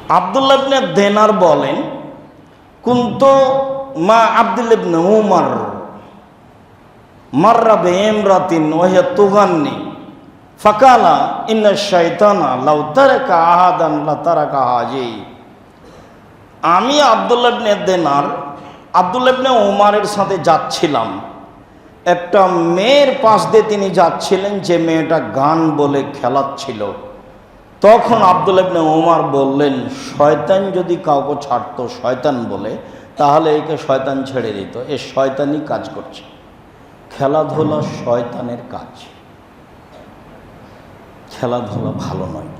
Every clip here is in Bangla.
আব্দুল্লাহ ইবনে দিনার বলেন, কুনতু মা আব্দুল্লাহ ইবনে উমর মাররা বিইমরাতিন ওয়া হিয়া তুগান্নি ফাকালা ইন্না শাইতানা লাউ তারাকা আহাদান লা তারাকা হাজি। আমি আব্দুল্লাহ ইবনে দিনার আব্দুল্লাহ ইবনে উমরের সাথে যাচ্ছিলাম। একটা মেয়ের পাশ দিয়ে তিনি যাচ্ছিলেন, যে মেয়েটা গান বলে খেলাচ্ছিল। তখন আব্দুল্লাহ ইবনে উমর বললেন, শয়তান যদি কাউকে ছাড়তো শয়তান বলে, তাহলে একে শয়তান ছেড়ে দিত। এ শয়তানি কাজ করছে। খেলাধুলা শয়তানের কাজ, খেলাধুলা ভালো নয়।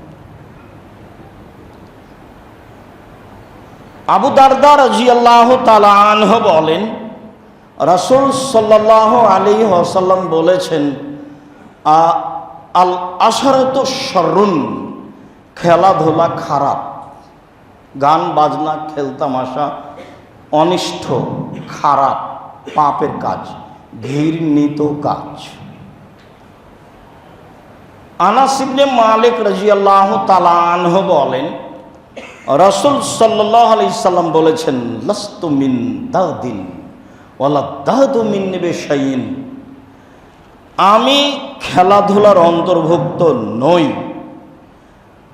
আবু দারদা রাদিয়াল্লাহু তাআলা আনহু বলেন, রাসূল সাল্লাল্লাহু আলাইহি ওয়াসাল্লাম বলেছেন, আল আশরাতু শাররুন, খেলাধুলা খারাপ, গান বাজনা খেলতামাশা অনিষ্ট, খারাপ, পাপের কাজ, ঘৃণিত কাজ। আনাস ইবনে মালিক রাদিয়াল্লাহু তাআলা আনহু বলেন, রাসূল সাল্লাল্লাহু আলাইহি সাল্লাম বলেছেন, লাস্তু মিন দাদিন ওয়ালা দাদু মিন বিশাইইন, আমি খেলাধুলার অন্তর্ভুক্ত নই।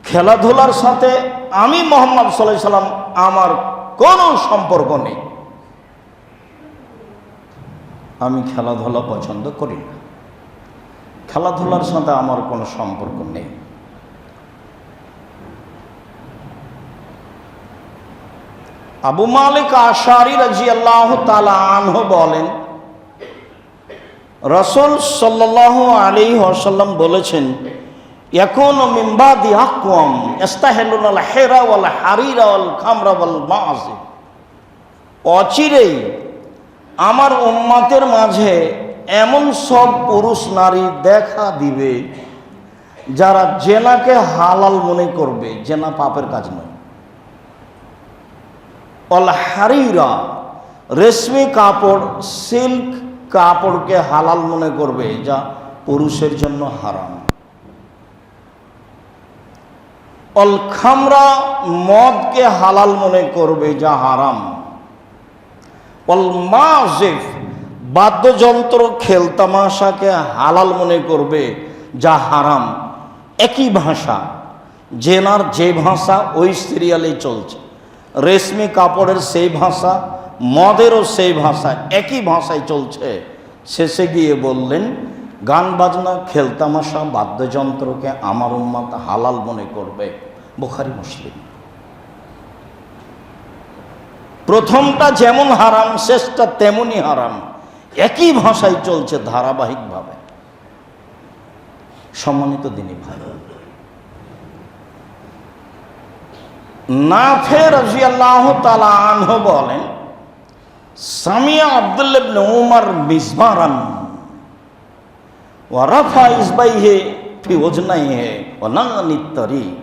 খেলাধুলার সাথে আমি মুহাম্মদ সাল্লাল্লাহু আলাইহি সাল্লাম আমার কোনো সম্পর্ক নেই। আমি খেলাধুলা পছন্দ করি না, খেলাধুলার সাথে আমার কোনো সম্পর্ক নেই। আবু মালিক আশআরী রাদিয়াল্লাহু তাআলা আনহু বলেন, রাসূল সাল্লাল্লাহু আলাইহি ওয়াসাল্লাম বলেছেন, ইয়াকুনু মিন বাদি আকওয়াম ইস্তাহিলুনাল হিরা ওয়াল হারিরা ওয়াল খামরা ওয়াল মাআসি, অচিরেই আমার উম্মতের মাঝে এমন সব পুরুষ নারী দেখা দিবে যারা জেনাকে হালাল মনে করবে। জেনা পাপের কাজ নয়। ওয়াল হারিরা, রেশমি কাপড়, সিল্ক কাপড়কে হালাল মনে করবে, যা পুরুষের জন্য হারাম। ওয়াল খামরা, মদকে হালাল মনে করবে, যা হারাম। ওয়াল মাযিফ, বাদ্যযন্ত্র খেলতামাশাকে হালাল মনে করবে, যা হারাম। একই ভাষা, জেনার যে ভাষা ওই সিরিয়ালেই চলছে, রেশমি কাপড়ের সেই ভাষা, মদেরও সেই ভাষা, একই ভাষায় চলছে। শেষে গিয়ে বললেন, গান বাজনা খেলতামাশা বাদ্যযন্ত্রকে আমার উম্মত হালাল মনে করবে। বুখারী মুসলিম। প্রথমটা যেমন হারাম, শেষটা তেমনি হারাম, একই ভাষায় চলছে ধারাবাহিকভাবে। সম্মানিত দিনী ভাই, নাফে রাদিয়াল্লাহু তাআলা আনহু বলেন, সামিয়া আব্দুল্লাহ ইবনে উমর মিজমারান ওয়া রাফা ইসবাইহি ফি ওজনাইহি ওয়া নানিত তারিক।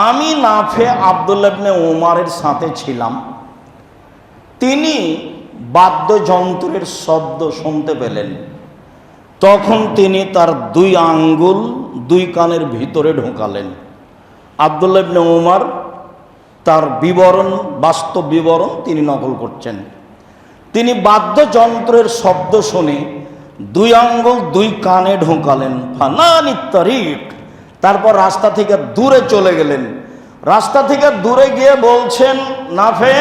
আমি নাফে আব্দুল্লাহ ইবনে উমরের সাথে ছিলাম। তিনি বাদ্যযন্ত্রের শব্দ শুনতে পেলেন। তখন তিনি তার দুই আঙ্গুল দুই কানের ভিতরে ঢোকালেন। আব্দুল্লাহ ইবনে উমর তার বিবরণ, বাস্তব বিবরণ তিনি নকল করছেন। তিনি বাদ্যযন্ত্রের শব্দ শুনে দুই আঙ্গুল দুই কানে ঢোকালেন। ফানানিত তারিক, তারপর রাস্তা থেকে দূরে চলে গেলেন। রাস্তা থেকে দূরে গিয়ে বলছেন, নাফে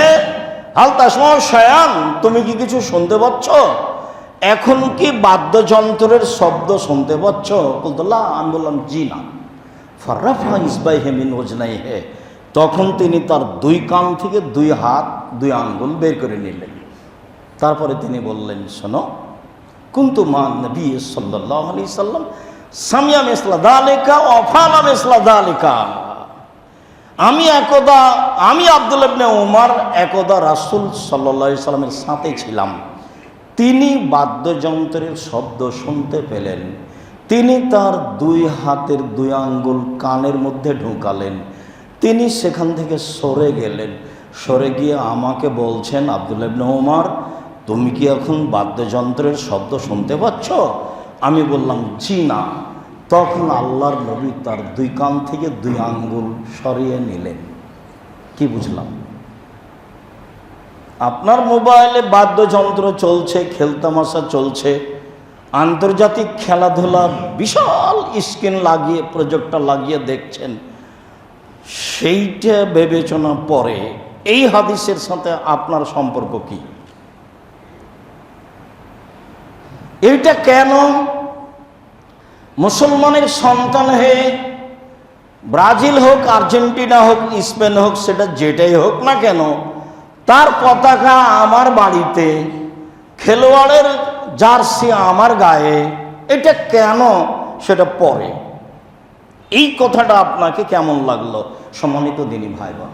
হাল তাসমা শায়ান, তুমি কি কিছু শুনতে পাচ্ছ? এখন কি বাদ্যযন্ত্রের শব্দ শুনতে পাচ্ছ? বলতোল্লাহ, আমি বললাম জি না। ফারাফা ইসবাইহি মিন ওজনাইহি, তখন তিনি তার দুই কান থেকে দুই হাত দুই আঙ্গুল বের করে নিলেন। তারপরে তিনি বললেন, শোনো, কুনতু মা নবী সাল্লাল্লাহু আলাইহি সাল্লাম সামিয়া মিসলা যালিকা ওয়া ফালা মিসলা যালিকা। আমি আব্দুল্লাহ ইবনে উমর একদা রাসূল সাল্লাল্লাহু আলাইহি সাল্লামের সাথে ছিলাম। তিনি বাদ্যযন্ত্রের শব্দ শুনতে পেলেন। তিনি তার দুই হাতের দুই আঙ্গুল কানের মধ্যে ঢোকালেন। তিনি সেখান থেকে সরে গেলেন। সরে গিয়ে আমাকে বলছেন, আব্দুল্লাহ ইবনে উমর, তুমি কি এখন বাদ্যযন্ত্রের শব্দ শুনতে পাচ্ছ? আমি বললাম জি না। তখন আল্লাহর নবী তার দুই কান থেকে দুই আঙ্গুল সরিয়ে নিলেন। কি বুঝলাম? আপনার মোবাইলে বাদ্যযন্ত্র চলছে, খেলতামাশা চলছে, আন্তর্জাতিক খেলাধুলা বিশাল স্ক্রিন লাগিয়ে, প্রজেক্টর লাগিয়ে দেখছেন, সেইটা বিবেচনা পরে এই হাদিসের সাথে আপনার সম্পর্ক কি? এইটা কেন মুসলমানের সন্তান হয়ে ব্রাজিল হোক, আর্জেন্টিনা হোক, স্পেন হোক, সেটা যেটাই হোক না কেন, তার পতাকা আমার বাড়িতে, খেলোয়াড়ের জার্সি আমার গায়ে, এটা কেন সেটা পরে? এই কথাটা আপনাকে কেমন লাগলো সম্মানিত দিনী ভাই বোন?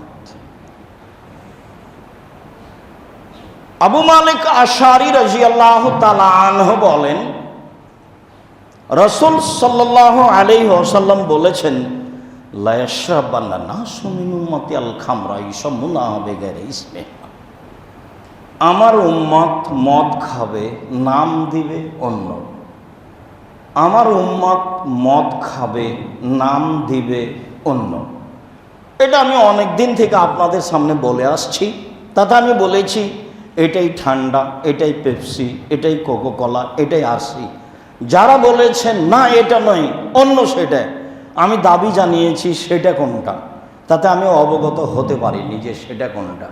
আবু মালিক আশআরী রাদিয়াল্লাহু তাআলা আনহু বলেন, রাসূল সাল্লাল্লাহু আলাইহি ওয়াসাল্লাম বলেছেন, লা ইয়াশরাবান্না নাসু মিন উম্মতি আল খামরা ইয়াশমুনা বিগাইরি ইসমি। আমার উম্মত মদ খাবে, নাম দিবে অন্য। আমার উম্মত মদ খাবে, নাম দিবে অন্য। এটা আমি অনেক দিন থেকে আপনাদের সামনে বলে আসছি। তাতে আমি বলেছি এটাই ঠান্ডা, এটাই পেপসি, এটাই কোকোকোলা, এটাই আরসি। যারা বলেছেন না এটা নয় অন্য সেটা, আমি দাবি জানিয়েছি সেটা কোনটা, তাতে আমি অবগত হতে পারিনি যে সেটা কোনটা।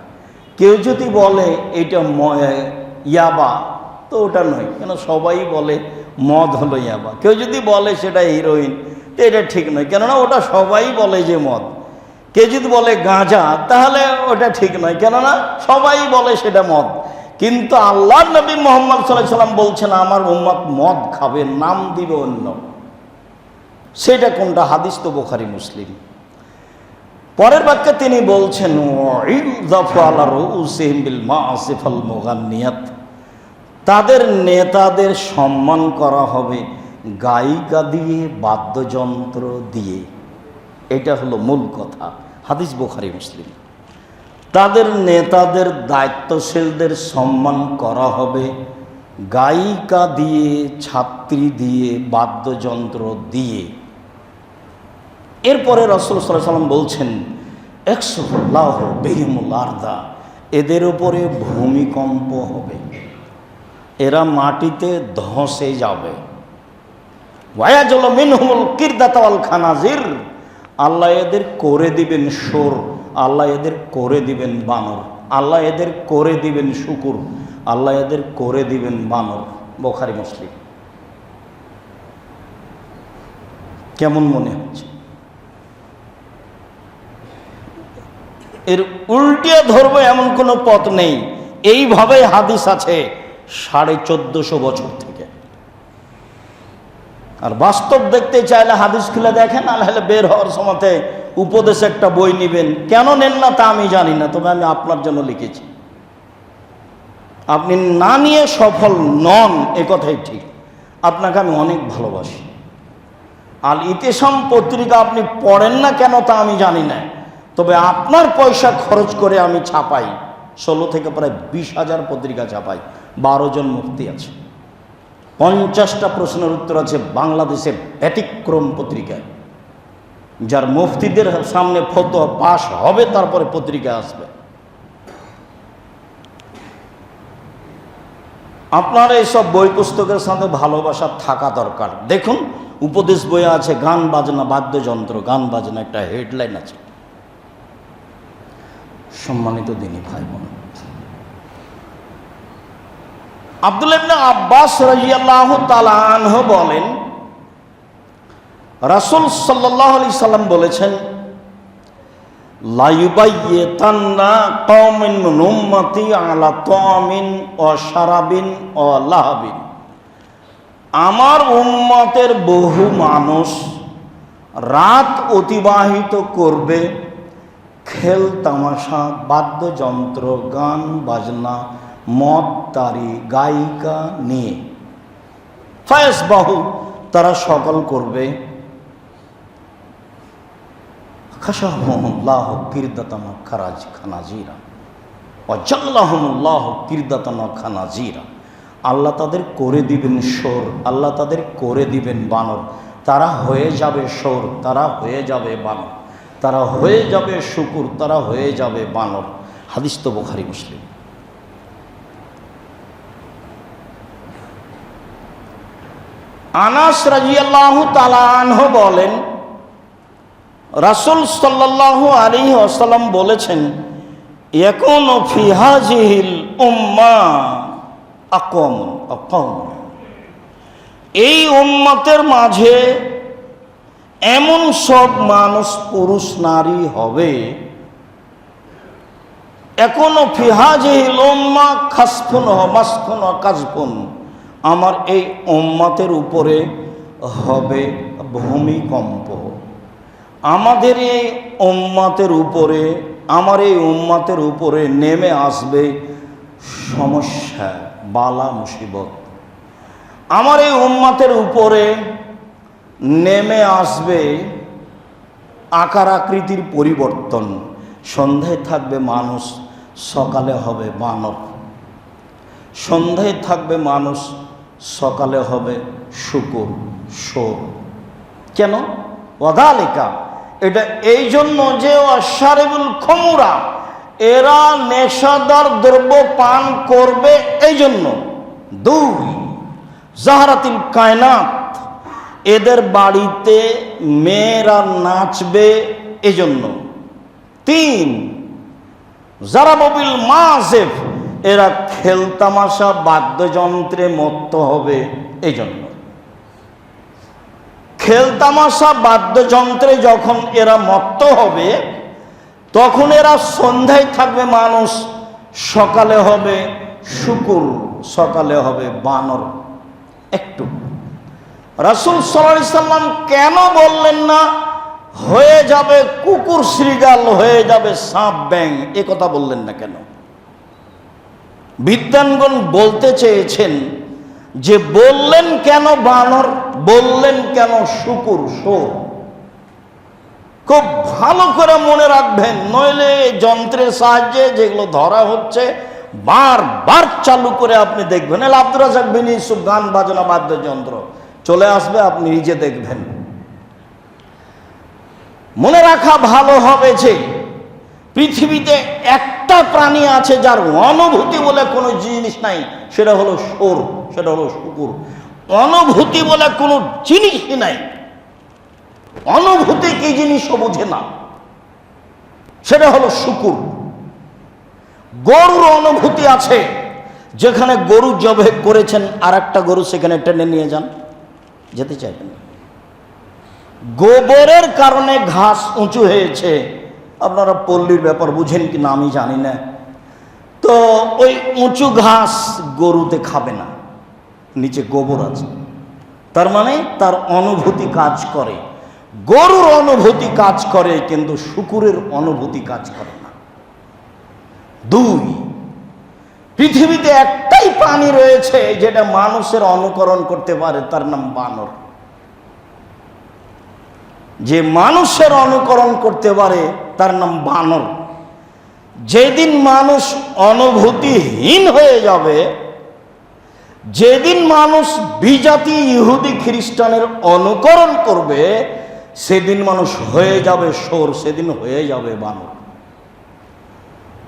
কেউ যদি বলে এটা ইয়াবা, তো ওটা নয়, কেন সবাই বলে মদ হলো ইয়াবা। কেউ যদি বলে সেটা হিরোইন, তো এটা ঠিক নয়, কেননা ওটা সবাই বলে যে মদ। কেউ যদি বলে গাঁজা, তাহলে ওটা ঠিক নয়, কেননা সবাই বলে সেটা মদ। কিন্তু আল্লাহর নবী মুহাম্মদ সাল্লাল্লাহু আলাইহি ওয়াসাল্লাম বলছেন আমার উম্মত মদ খাবে, নাম দিবে অন্য। সেটা কোনটা? হাদিস তো বুখারী মুসলিম। পরের বাক্যে তিনি বলছেন, তাদের নেতাদের সম্মান করা হবে গায়িকা দিয়ে, বাদ্যযন্ত্র দিয়ে। এটা হলো মূল কথা। হাদিস বুখারী মুসলিম। তাদের নেতাদের, দায়িত্বশীলদের সম্মান করা হবে গায়িকা দিয়ে, ছাত্রী দিয়ে, বাদ্যযন্ত্র দিয়ে। এরপরে রাসূল সাল্লাল্লাহু আলাইহি ওয়াসাল্লাম বলছেন, একসুল্লাহু বিহিমুল আরদা, এদের উপরে ভূমিকম্প হবে, এরা মাটিতে ধসে যাবে। ওয়ায়াজল মিনহুমুল কিরদাতা ওয়াল খানাজির, আল্লাহ এদের করে দিবেন শোর, আল্লাহ এদের করে দিবেন বানর, আল্লাহ এদের করে দিবেন শুকুর, আল্লাহ এদের করে দিবেন বানর। বুখারী মুসলিম। কেমন মনে হচ্ছে? এর উল্টিয়ে ধরবো এমন কোনো পথ নেই। এইভাবে হাদিস আছে 1450 বছর থেকে। আর বাস্তব দেখতে চাইলে হাদিস খুলে দেখেন, আল্লাহ বের হওয়ার সময়তে উপদেশ একটা বই নেবেন। কেন নেন না তা আমি জানি না, তবে আমি আপনার জন্য লিখেছি। আপনি না নিয়ে সফল নন, এ কথাই ঠিক। আপনাকে আমি অনেক ভালোবাসি। আল ইতিসাম পত্রিকা আপনি পড়েন না কেন তা আমি জানি না, তবে আপনার পয়সা খরচ করে আমি ছাপাই। 16 থেকে প্রায় 20,000 পত্রিকা ছাপাই। 12 জন মুফতি আছে, 50টা প্রশ্নের উত্তর আছে বাংলাদেশের ব্যতিক্রম পত্রিকায়। যার মুফতিদের সামনে ফতোয়া পাশ হবে, তারপরে পত্রিকা আসবে। আপনার এইসব বই পুস্তকের সাথে ভালোবাসা থাকা দরকার। দেখুন, উপদেশ বইয়ে আছে গান বাজনা, বাদ্যযন্ত্র, গান বাজনা, একটা হেডলাইন আছে। সম্মানিত দিনী ভাই বোন, আব্দুল্লাহ ইবনে আব্বাস রাদিয়াল্লাহু তাআলা আনহু বলেন, রাসূল সাল্লাল্লাহু আলাইহি সাল্লাম বলেছেন, লা ইউবাইয়াতান্না কওমিন মিন উম্মতি আলা তামিন ওয়া শারাবিন ওয়া লাহাবিন। আমার উম্মতের বহু মানুষ রাত অতিবাহিত করবে খেল তামাশা, বাদ্যযন্ত্র, গান বাজনা, মদ তারি, গায়িকা নিয়ে। ফায়াসবাহু, তারা সকাল করবে, খাশাহুমুল্লাহ কিরদাতান খানাজিরা ওয়া জাল্লাহুমুল্লাহ কিরদাতান খানাজিরা। আল্লাহ তাদের করে দিবেন শোর, আল্লাহ তাদের করে দিবেন বানর। তারা হয়ে যাবে শোর, তারা হয়ে যাবে বানর। তারা হয়ে যাবে শুকুর, তারা হয়ে যাবে বানর। হাদিস তো বুখারী মুসলিম। আনাস রাদিয়াল্লাহু তাআলা আনহু বলেন, রাসূল সাল্লাল্লাহু আলাইহি ওয়াসাল্লাম বলেছেন, ইয়াকুনু ফি হাযিহিল উম্মাহ আকওয়াম, এই উম্মতের মাঝে এমন সব মানুষ পুরুষ নারী হবে, এখনো ফি হাযিহিল উম্মাহ খাসফুন ওয়া মাসফুন ওয়া কাযফুন, আমার এই উম্মতের উপরে হবে ভূমিকম্প, আমাদের এই উম্মতের উপরে, আমার এই উম্মতের উপরে নেমে আসবে সমস্যা, বালা মুসিবত, আমার এই উম্মতের উপরে নেমে আসবে আকার আকৃতির পরিবর্তন। সন্ধ্যায় থাকবে মানুষ, সকালে হবে বানর। সন্ধ্যায় থাকবে মানুষ, সকালে হবে শুকুর, শোর। কেন? ওয়াদালিকা, এটা এই জন্য যে ওয়াশারিবুল খুমরা, এরা নেশাদার দ্রব্য পান করবে এই জন্য। 2, জাহারাতিল কায়নাত, এদের বাড়িতে মেয়েরা নাচবে এজন্য। 3, জারাবুল মাযিফ, এরা খেলতামাশা বাদ্যযন্ত্রে মত্ত হবে এই জন্য। খেলতামাশা বাদ্যযন্ত্রে যখন এরা মত্ত হবে, তখন এরা সন্ধ্যায় থাকবে মানুষ, সকালে হবে শুকুর, সকালে হবে বানর। একটু রাসূল সাল্লাল্লাহু আলাইহি সাল্লাম কেন বললেন না হয়ে যাবে কুকুর শ্রীগাল, হয়ে যাবে সাপ ব্যাং? এ কথা বললেন না কেন? বিদ্বানগণ বলতে চেয়েছেন যে বললেন কেন বানর, বললেন কেন শুকুর, শোর? খুব ভালো করে মনে রাখবেন, নইলে যন্ত্রের সাহায্যে যেগুলো ধরা হচ্ছে বারবার চালু করে আপনি দেখবেন। আব্দুর রাজ্জাক বিন ইউসুফ গান বাজনা বাদ্যযন্ত্র চলে আসবে, আপনি নিজে দেখবেন। মনে রাখা ভালো হবে যে পৃথিবীতে একটা প্রাণী আছে যার অনুভূতি বলে কোনো জিনিস নাই, সেটা হলো শোর, সেটা হলো শুকুর। অনুভূতি বলে কোনো জিনিসই নাই, অনুভূতি কি জিনিসও বোঝে না, সেটা হলো শুকুর। গরুর অনুভূতি আছে, যেখানে গরু জবে করেছেন আর একটা গরু সেখানে টেনে নিয়ে যান, যেতে চাইবেন। গোবরের কারণে ঘাস উঁচু হয়েছে, আপনারা পল্লীর ব্যাপার বুঝেন কি না আমি জানি না, তো ওই উঁচু ঘাস গরুতে খাবে না, নিচে গোবর আছে, তার মানে তার অনুভূতি কাজ করে। গরুর অনুভূতি কাজ করে, কিন্তু শুকুরের অনুভূতি কাজ করে না। 2, পৃথিবীতে একটাই প্রাণী রয়েছে যেটা মানুষের অনুকরণ করতে পারে, তার নাম বানর। যে মানুষের অনুকরণ করতে পারে তার নাম বানর। যেদিন মানুষ অনুভূতিহীন হয়ে যাবে, যেদিন মানুষ বিজাতি ইহুদি খ্রিস্টানের অনুকরণ করবে, সেদিন মানুষ হয়ে যাবে শোর, সেদিন হয়ে যাবে বানর।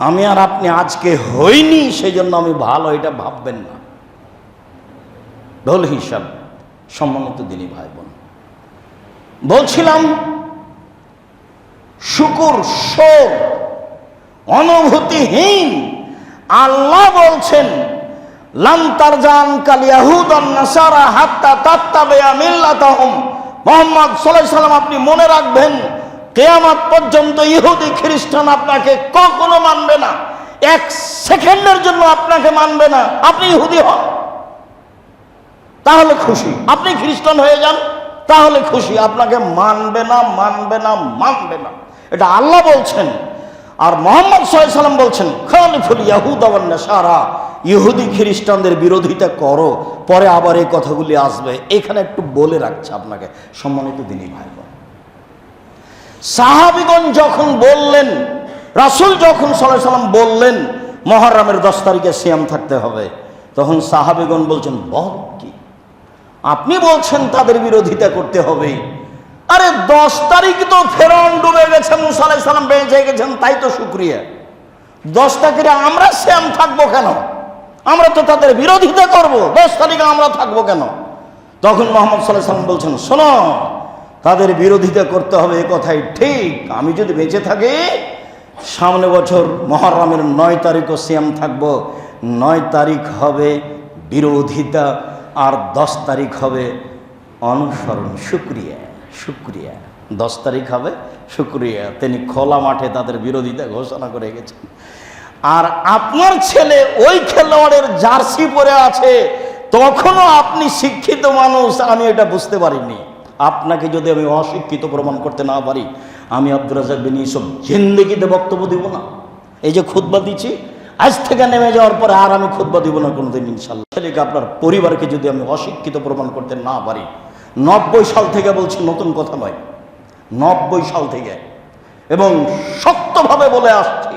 আমি আর আপনি আজকে হইনি, সেই জন্য আমি ভালো, এটা ভাববেন না। ঢোল হিসাব। সম্মানিত দিনী ভাই বোন, বলছিলাম শুকুর, শোর, অনুভূতিহীন। আল্লাহ বলছেন লান তারজান কাল ইয়াহুদ ওয়ান নাসারা হাত্তা তাত্তাবিআ মিল্লাতাহুম। মুহাম্মদ সাল্লাল্লাহু আলাইহি সাল্লাম, আপনি মনে রাখবেন, কিয়ামত পর্যন্ত ইহুদি খ্রিস্টান আপনাকে কখনো মানবে না, 1 সেকেন্ডের জন্য আপনাকে মানবে না। আপনি ইহুদি হন তাহলে খুশি, আপনি খ্রিস্টান হয়ে যান তাহলে খুশি, আপনাকে মানবে না, মানবে না, মানবে না। এটা আল্লাহ বলছেন। আর মুহাম্মদ সাল্লাল্লাহু আলাইহি সাল্লাম বলছেন খালিফুল ইয়াহুদা ওয়ান নাসারা, ইহুদি খ্রিস্টানদের বিরোধিতা করো। পরে আবার এই কথাগুলি আসবে, এখানে একটু বলে রাখছে আপনাকে। সম্মানিত দিনী ভাই বোন, সাহাবীগণ যখন বললেন, রাসূল যখন সাল্লাল্লাহু আলাইহি সাল্লাম বললেন মুহররমের 10 তারিখে সিয়াম থাকতে হবে, তখন সাহাবীগণ বলছেন বল কি, আপনি বলছেন তাদের বিরোধিতা করতে হবে, আরে 10 তারিখ তো ফেরাউন ডুবে গেছে, মুসা আলাইহিস সালাম বেঁচে গেছেন, তাই তো শুকরিয়া। 10 তারিখে আমরা শ্যাম থাকবো কেন? আমরা তো তাদের বিরোধিতা করব, 10 তারিখে আমরা থাকবো কেন? তখন মুহাম্মদ সাল্লাল্লাহু আলাইহি ওয়াসাল্লাম বলছেন, শোনো, তাদের বিরোধিতা করতে হবে, এ কথাই ঠিক। আমি যদি বেঁচে থাকি, সামনে বছর মুহররমের 9 তারিখও সিয়াম থাকবো। 9 তারিখ হবে বিরোধিতা, আর 10 তারিখ হবে অনুসরণ, শুকরিয়া। শুকরিয়া 10 তারিখ হবে শুকরিয়া। তিনি খোলা মাঠে তাদের বিরোধিতা ঘোষণা করে গেছেন। আর আপনার ছেলে ওই খেলোয়াড়ের জার্সি পরে আছে, তখনও আপনি শিক্ষিত মানুষ, আমি এটা বুঝতে পারিনি। আপনাকে যদি আমি অশিক্ষিত প্রমাণ করতে না পারি, আমি আব্দুর রাজ্জাক বিন ইউসুফ জিন্দেগিতে বক্তব্য দিব না। এই যে খুতবা দিচ্ছি, আজ থেকে নেমে যাওয়ার পরে আর আমি খুতবা দিব না কোনোদিন ইনশাল্লাহ। ছেলেকে, আপনার পরিবারকে যদি আমি অশিক্ষিত প্রমাণ করতে না পারি, 90 সাল থেকে বলছি, নতুন কথা নয়, 90 সাল থেকে, এবং শক্তভাবে বলে আসছি।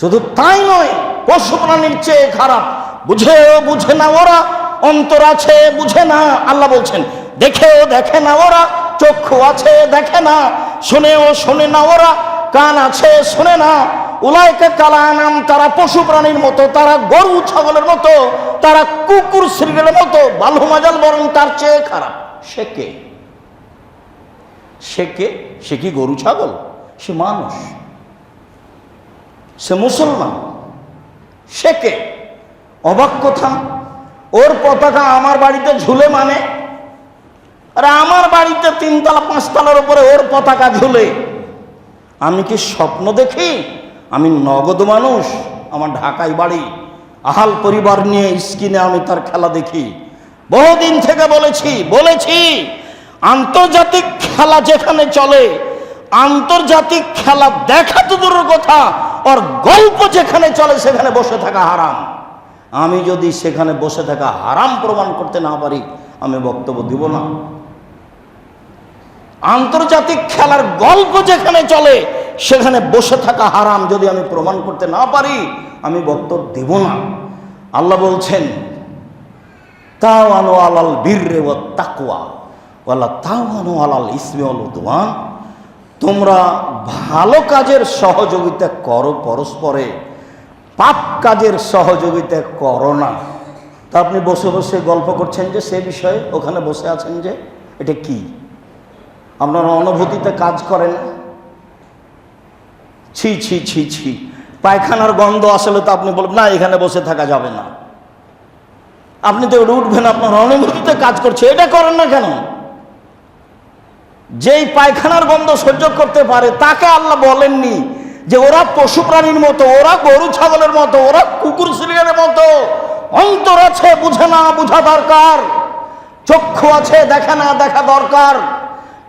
শুধু তাই নয়, পশু প্রাণীর চেয়ে খারাপ। বুঝেও বুঝে না ওরা, অন্তর আছে বুঝে না। আল্লাহ বলছেন, দেখেও দেখে না ওরা, চক্ষু আছে দেখে না, শুনেও শোনে না ওরা, কান আছে শোনে না। উলাইকা কাল আনাম, তারা পশু প্রাণীর মতো, তারা গরু ছাগলের মতো, তারা কুকুর শৃগালের মতো, বালু মাজাল বরং তার চেয়ে খারাপ। সে কে? সে কে? সে কি গরু ছাগল? সে মানুষ, সে মুসলমান। সে কে? অবাক কথা, ওর পতাকা আমার বাড়িতে ঝুলে, মানে আরে আমার বাড়িতে 3 তলা 5 তলার উপরে ওর পতাকা ঝুলে। আমি কি স্বপ্ন দেখি? আমি নগদ মানুষ, আমার ঢাকায় বাড়ি, আহাল পরিবার নিয়ে স্ক্রিনে আমি তার খেলা দেখি। বহুদিন থেকে বলেছি আন্তর্জাতিক খেলা যেখানে চলে, আন্তর্জাতিক খেলা দেখা তো দূরের কথা, ওর গল্প যেখানে চলে সেখানে বসে থাকা হারাম। আমি যদি সেখানে বসে থাকা হারাম প্রমাণ করতে না পারি, আমি বক্তব্য দিব না। আন্তর্জাতিক খেলার গল্প যেখানে চলে সেখানে বসে থাকা হারাম যদি আমি প্রমাণ করতে না পারি, আমি বক্তব্য দিব না। আল্লাহ বলছেন, তাওয়ানু আলাল বিররি ওয়াত তাকওয়া ওয়ালা তাওয়ানু আলাল ইসমি ওয়াল উদওয়ান। তোমরা ভালো কাজের সহযোগিতা করো পরস্পরে, পাপ কাজের সহযোগিতা করো না। তা আপনি বসে বসে গল্প করছেন যে সে বিষয়ে, ওখানে বসে আছেন যে, এটা কি আপনার অনুভূতিতে কাজ করে না? ছি ছি ছি ছি, পায়খানার গন্ধ আসলে তো আপনি বলবেন না এখানে বসে থাকা যাবে না, আপনি তো উঠবেন, আপনার অনুভূতিতে কাজ করছে, এটা করেন না কেন? যেই পায়খানার গন্ধ সহ্য করতে পারে তাকে আল্লাহ বলেননি যে ওরা পশু প্রাণীর মতো, ওরা গরু ছাগলের মতো, ওরা কুকুর শৃগালের মতো। অন্তর আছে বুঝে না, বুঝা দরকার। চক্ষু আছে দেখে না, দেখা দরকার।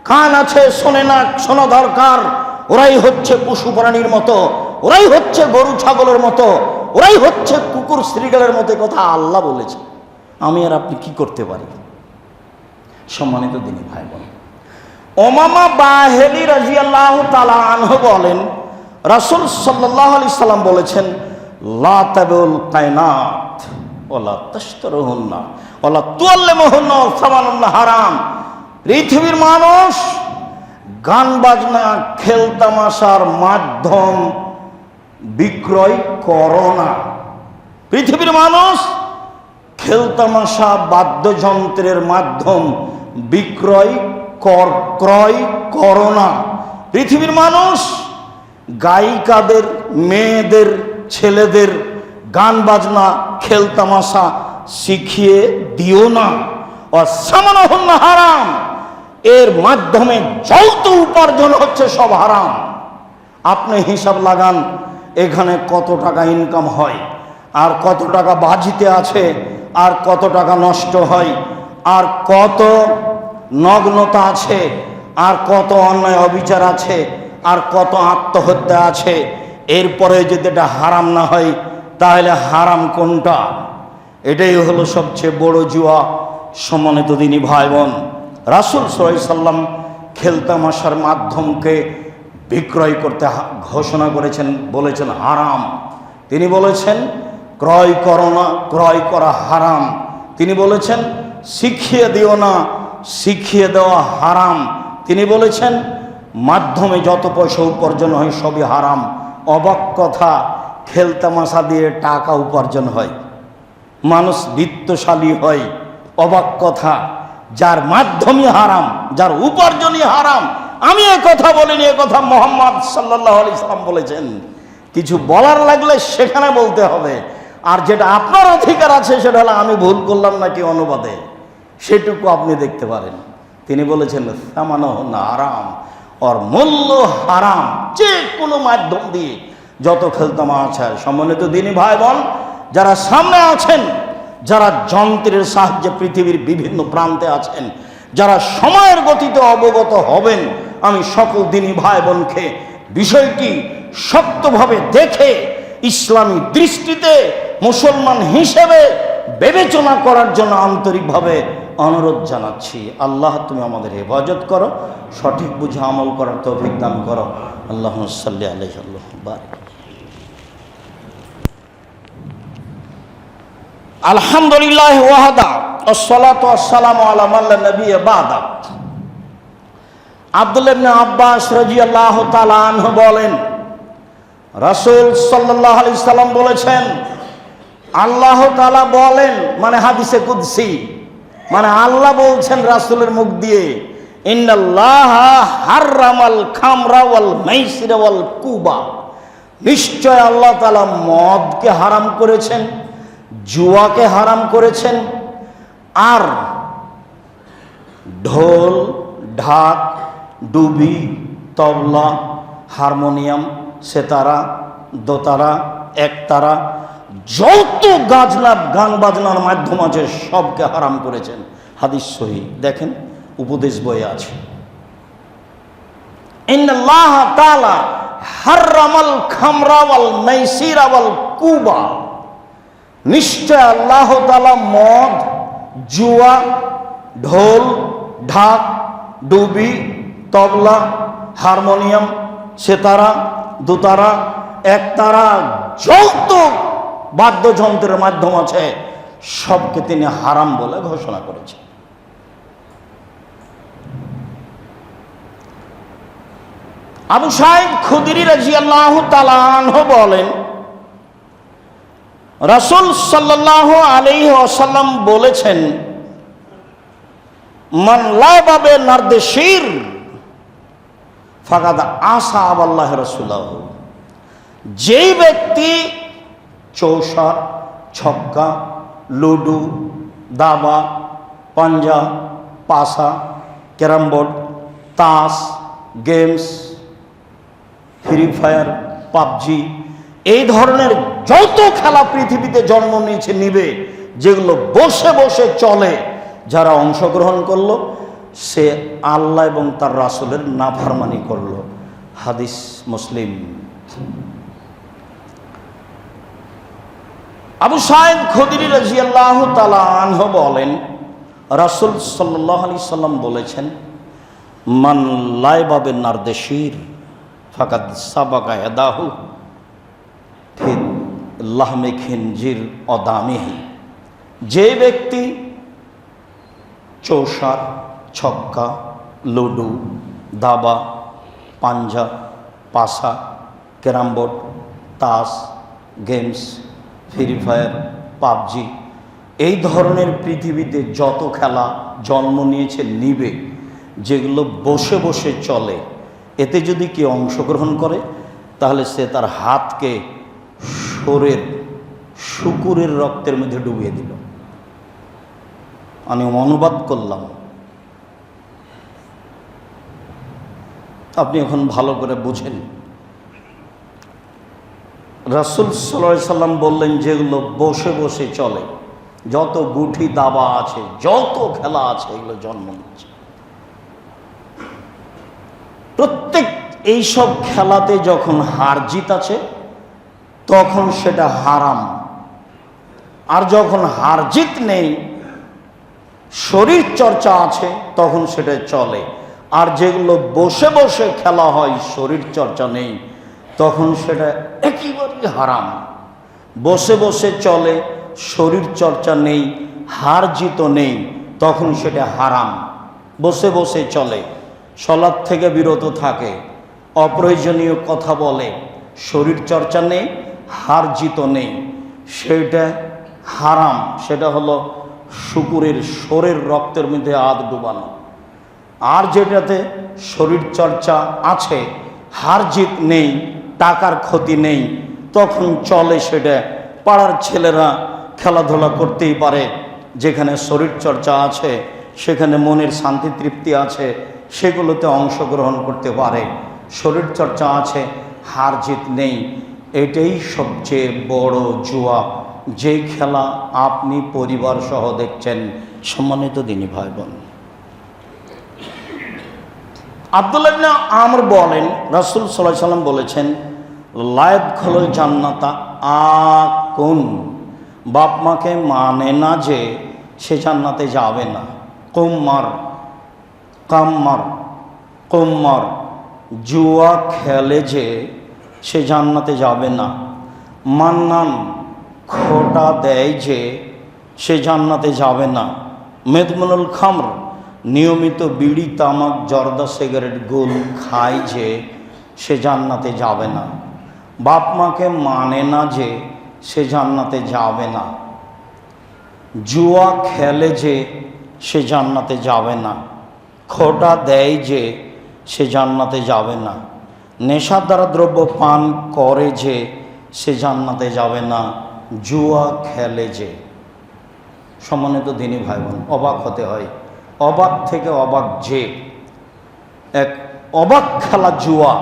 কান আছে শোনে না, শোনা দরকার। ওরাই হচ্ছে পশু প্রাণীর মতো, ওরাই হচ্ছে গরু ছাগলের মতো, ওরাই হচ্ছে কুকুর শৃগালের মতো। কথা আল্লাহ বলেছে, আমি আর আপনি কি করতে পারি? সম্মানিত দিনী ভাই বোন, উমামা বাহিলি রাদিয়াল্লাহু তাআলা আনহু বলেন, রাসূল সাল্লাল্লাহু আলাইহি সাল্লাম বলেছেন, লা তাবুল কায়নাত ওয়ালা তাশতারুহুন্না ওয়ালা তুআল্লিমুহুন্না সামানুল্লাহ হারাম। পৃথিবীর মানুষ গান বাজনা খেল তামাশার মাধ্যম বিক্রয় করো না। পৃথিবীর মানুষ খেল তামাশা বাদ্যযন্ত্রের মাধ্যম বিক্রয় ক্রয় করো না। পৃথিবীর মানুষ গায়িকাদের, মেয়েদের, ছেলেদের গান বাজনা খেল তামাশা শিখিয়ে দিও না। অসামানুহুন্না হারাম, এর মাধ্যমে যত উপার্জন হচ্ছে সব হারাম। আপনি হিসাব লাগান এখানে কত টাকা ইনকাম হয়, আর কত টাকা বাজিতে আছে, আর কত টাকা নষ্ট হয়, আর কত নগ্নতা আছে, আর কত অন্যায় অবিচার আছে, আর কত আত্মহত্যা আছে। এরপরে যদি এটা হারাম না হয় তাহলে হারাম কোনটা? এটাই হলো সবচেয়ে বড় জুয়া। সম্মানিত দিনী ভাই বোন, রাসূল সাল্লাল্লাহু আলাইহি সাল্লাম খেলতামাশার মাধ্যমকে বিক্রয় করতে ঘোষণা করেছেন, বলেছেন হারাম। তিনি বলেছেন ক্রয় করো না, ক্রয় করা হারাম। তিনি বলেছেন শিখিয়ে দিও না, শিখিয়ে দেওয়া হারাম। তিনি বলেছেন মাধ্যমে যত পয়সা উপার্জন হয় সবই হারাম। অবাক কথা, খেলতামাশা দিয়ে টাকা উপার্জন হয়, মানুষ বিত্তশালী হয়। অবাক কথা, যার মাধ্যমে হারাম, যার উপার্জনই হারাম। আমি এ কথা বলিনি, এ কথা মুহাম্মদ সাল্লাল্লাহু আলাইহি সাল্লাম বলেছেন। কিছু বলার লাগলে সেখানে বলতে হবে, আর যেটা আপনার অধিকার আছে সেটা হলো আমি ভুল করলাম নাকি অনুবাদে, সেটুকু আপনি দেখতে পারেন। তিনি বলেছেন সামানহ না হারাম, ওর মূল্য হারাম। যে কোনো মাধ্যম দিয়ে যত খেলতামাশা। সম্মানিত দিনী ভাই বোন, যারা সামনে আছেন, যারা যন্ত্রের সাহায্যে পৃথিবীর বিভিন্ন প্রান্তে আছেন, যারা সময়ের গতিতে অবগত হবেন, আমি সকল দিনী ভাই বোনকে বিষয়টি শক্তভাবে দেখে ইসলামী দৃষ্টিতে মুসলমান হিসেবে বিবেচনা করার জন্য আন্তরিকভাবে অনুরোধ জানাচ্ছি। আল্লাহ তুমি আমাদের হেফাজত করো, সঠিক বুঝে আমল করার তৌফিক দান করো। আল্লাহুম্মা সাল্লি আলাইহি আল্লাহুম্মা বারিক। আলহামদুলিল্লাহ ওয়াহদা ওয়াসসালাতু ওয়াসসালামু আলা মান লা নাবিয়্যা বা'দা। আব্দুল্লাহ ইবনে আব্বাস রাদিয়াল্লাহু তাআলা আনহু বলেন, রাসূল সাল্লাল্লাহু আলাইহি সাল্লাম বলেছেন, আল্লাহ তাআলা বলেন, মানে হাদিসে কুদসি, মানে আল্লাহ বলছেন রাসূলের মুখ দিয়ে, ইন্নাল্লাহা হাররামাল খামরা ওয়াল মাইসিরা ওয়াল কুবা। নিশ্চয় আল্লাহ তাআলা মদকে হারাম করেছেন, জুয়াকে হারাম করেছেন, আর ঢোল, ঢাক, ডুবি, তবলা, হারমোনিয়াম, সেতারা, দোতারা, একতারা, যত গান বাজনার মাধ্যম আছে সবকে হারাম করেছেন। হাদিস সহিহ, দেখেন উপদেশ বইয়ে আছে। ইন্নাল্লাহ তাআলা হাররামাল খামরা ওয়াল মাইসিরা ওয়াল কুবা। নিশ্চয় আল্লাহ তাআলা মদ, জুয়া, ঢোল, ঢাক, ডুবি, তবলা, হারমোনিয়াম, সেতারা, দোতারা, একতারা, যত বাদ্যযন্ত্রের মাধ্যম আছে সবকে তিনি হারাম বলে ঘোষণা করেছেন। আবু সাঈদ খুদরি রাদিয়াল্লাহু তাআলা আনহু বলেন, রাসূল সাল্লাল্লাহু আলাইহি ওয়াসাল্লাম বলেছেন, মান লাবা বিনারদিশির ফাকাদ আসা আল্লাহ রাসূলাহু। যেই ব্যক্তি চৌসার, ছক্কা, লুডু, দাবা, পাঞ্জা, পাসা, ক্যারাম বোর্ড, তাস, গেমস, ফ্রি ফায়ার, পাবজি, এই ধরনের যত খেলা পৃথিবীতে জন্ম নিবে, যেগুলো বসে বসে চলে, যারা অংশগ্রহণ করলো সে আল্লাহ এবং তার রাসূলের নাফরমানি করলো। হাদিস মুসলিম। আবু সাঈদ খুদরি রাদিয়াল্লাহু তাআলা আনহু বলেন, রাসূল সাল্লাল্লাহু আলাইহি সাল্লাম বলেছেন, মান লাইবা বিনারদিশির ফাকাদ সাবাকা ইয়াদাহু ফি লাহমি খিনজির অদামিহি। যে ব্যক্তি চৌসার, ছক্কা, লুডু, দাবা, পাঞ্জা, পাসা, ক্যারাম বোর্ড, তাস, গেমস, ফ্রি ফায়ার, পাবজি, এই ধরনের পৃথিবীতে যত খেলা জন্ম নিয়েছে নিবে, যেগুলো বসে বসে চলে, এতে যদি কেউ অংশগ্রহণ করে তাহলে সে তার হাতকে শোরের, শুকুরের রক্তের মধ্যে ডুবিয়ে দিল। আমি অনুবাদ করলাম, আপনি এখন ভালো করে বুঝেন। রাসূল সাল্লাল্লাহু আলাইহি সাল্লাম বললেন, যেগুলো বসে বসে চলে, যত গুঠি দাবা আছে, যত খেলা আছে, এগুলো জন্ম নিচ্ছে। প্রত্যেক এইসব খেলাতে যখন হার জিত আছে তখন সেটা হারাম, আর যখন হার জিত নেই, শরীর চর্চা আছে, তখন সেটা চলে। আর যেগুলো বসে বসে খেলা হয়, শরীর চর্চা নেই, তখন সেটা একেবারেই হারাম। বসে বসে চলে, শরীর চর্চা নেই, হার জিত নেই, তখন সেটা হারাম। বসে বসে চলে, সলাৎ থেকে বিরত থাকে, অপ্রয়োজনীয় কথা বলে, শরীর চর্চা নেই, হার জিত নেই, সেটা হারাম। সেটা হলো শুকুরের শরীর রক্তের মধ্যে হাত ডুবানো। আর যেটাতে শরীর চর্চা আছে, হার জিত নেই, টাকার ক্ষতি নেই, তখন চলে সেটা। পাড়ার ছেলেরা খেলাধুলা করতেই পারে, যেখানে শরীর চর্চা আছে, সেখানে মনের শান্তি তৃপ্তি আছে, সেগুলোতে অংশগ্রহণ করতে পারে। শরীর চর্চা আছে, হার জিত নেই, এটাই সবচেয়ে বড় জুয়া, যে খেলা আপনি পরিবার সহ দেখছেন। সম্মানিত দিনী ভাই বোন, আব্দুল্লাহ ইবনে আমর বলেন, রাসূল সাল্লাল্লাহু আলাইহি সাল্লাম বলেছেন, লা ইয়াদখুলুল জান্নাতা আকুন, বাপ মাকে মানে না যে সে জান্নাতে যাবে না। কুম্মার, কাম্মার, কুম্মার, জুয়া খেলে যে সে জান্নাতে যাবে না। মান্নান, খোটা দেয় যে সে জান্নাতে যাবে না। মেদমুনুল খামর, নিয়মিত বিড়ি তামাক জর্দা সিগারেট গোল খায় যে সে জান্নাতে যাবে না। বাপ মাকে মানে না যে সে জান্নাতে যাবে না। জুয়া খেলে যে সে জান্নাতে যাবে না। খোটা দেয় যে সে জান্নাতে যাবে না। নেশাদার দ্রব্য পান করে যে সে জান্নাতে যাবে না। জুয়া খেলে যে। সম্মানিত দিনী ভাই বোন, অবাক হতে হয়, অবাক থেকে অবাক যে। এক অবাক খেলা জুয়া,